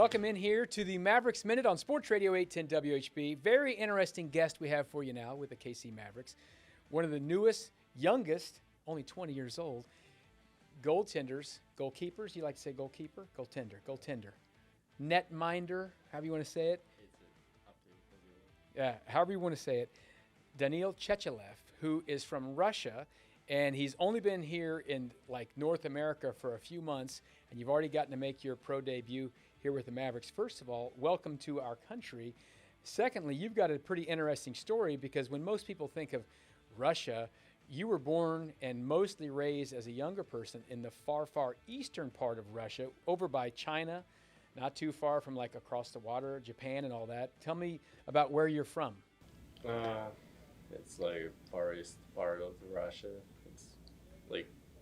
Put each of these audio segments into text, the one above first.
Welcome in here to the Mavericks Minute on Sports Radio 810 WHB. Very interesting guest we have for you now with the KC Mavericks. One of the newest, youngest, only 20 years old, goaltenders, goalkeepers. You like to say goalkeeper? Goaltender. Netminder, however you want to say it. Yeah, however you want to say it. Danil Chechelev, who is from Russia, and he's only been here in North America for a few months, and you've already gotten to make your pro debut here with the Mavericks. First of all, welcome to our country. Secondly, you've got a pretty interesting story because when most people think of Russia, you were born and mostly raised as a younger person in the far, far eastern part of Russia, over by China, not too far from across the water, Japan and all that. Tell me about where you're from. It's far east part of Russia. It's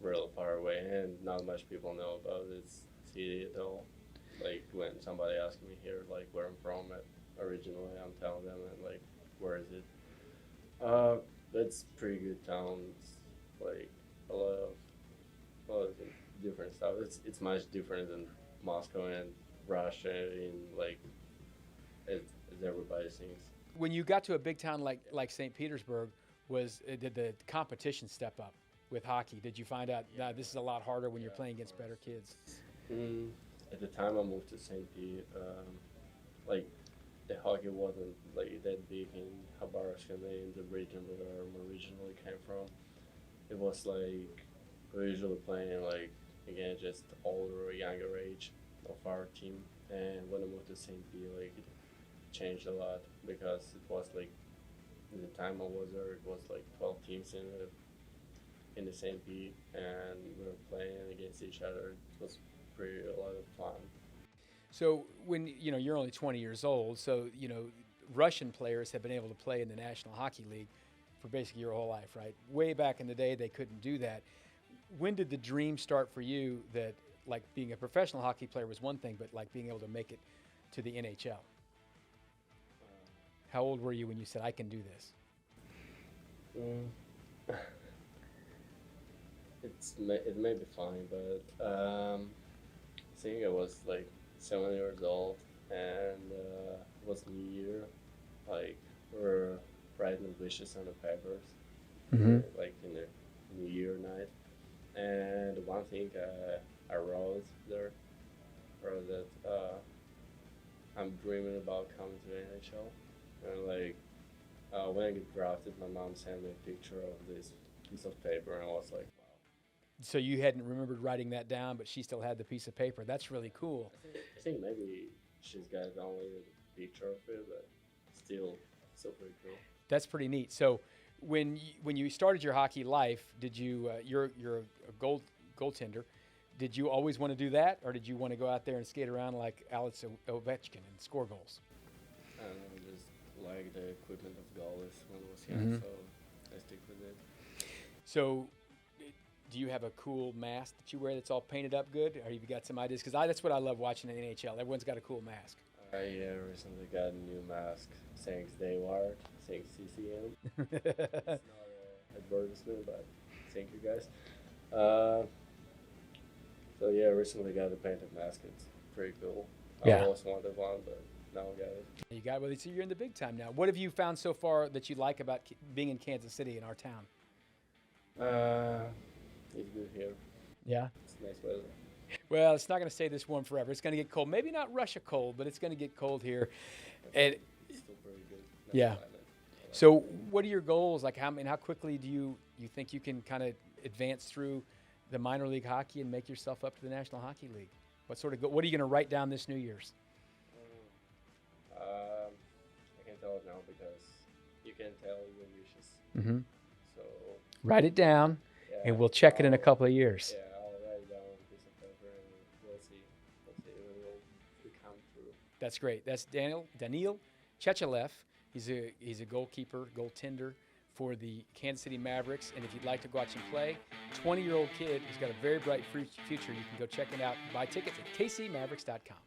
real far away, and not much people know about this city at all. When somebody asks me here, where I'm from originally, I'm telling them, and where is it? It's pretty good town. It's a lot of different stuff. It's much different than Moscow and Russia as everybody thinks. When you got to a big town like St. Petersburg, did the competition step up with hockey? Did you find out this is a lot harder when you're playing against better kids? At the time I moved to St. Pete, the hockey wasn't that big in Khabarovsk, in the region where I originally came from. It was we were usually playing again just older or younger age of our team. And when I moved to St. Pete, it changed a lot because it was in the time I was there, it was 12 teams in the St. Pete, and we were playing against each other. It was a lot of fun. So when you're only 20 years old, so Russian players have been able to play in the National Hockey League for basically your whole life, right? Way back in the day, they couldn't do that. When did the dream start for you that being a professional hockey player was one thing, but being able to make it to the NHL? How old were you when you said, I can do this? It may be funny, but I think I was 7 years old, and it was New Year. We were writing wishes on the papers, in the New Year night. And one thing I wrote there was that I'm dreaming about coming to the NHL. And when I get drafted, my mom sent me a picture of this piece of paper, and I was like, wow. So you hadn't remembered writing that down, but she still had the piece of paper. That's really cool. I think maybe she's got only a picture of it, but still pretty cool. That's pretty neat. So when you started your hockey life, did you you're a goaltender? Did you always want to do that, or did you want to go out there and skate around like Alex Ovechkin and score goals? I don't know, just the equipment of goalies when I was young, so I stick with it. So do you have a cool mask that you wear that's all painted up good? Or have you got some ideas? Because that's what I love watching in the NHL. Everyone's got a cool mask. I recently got a new mask. Thanks Dayward, thanks CCM. It's not an advertisement, but thank you guys. So yeah, I recently got a painted mask. It's pretty cool. I always wanted one, but now I got it. You got it. Well, so you're in the big time now. What have you found so far that you like about being in Kansas City, in our town? It's good here. Yeah? It's nice weather. Well, it's not going to stay this warm forever. It's going to get cold. Maybe not Russia cold, but it's going to get cold here. And it's still pretty good. Yeah. So what are your goals? How quickly do you think you can kind of advance through the minor league hockey and make yourself up to the National Hockey League? What are you going to write down this New Year's? I can't tell it now because you can't tell your wishes. Mm-hmm. So write it down, and we'll check it in a couple of years. Yeah, I'll write it down on a piece of paper, and we'll see. When it will come through. That's great. That's Danil Chechelev. He's a goaltender for the Kansas City Mavericks. And if you'd like to go watch him play, 20-year-old kid who's got a very bright future, you can go check it out. Buy tickets at kcmavericks.com.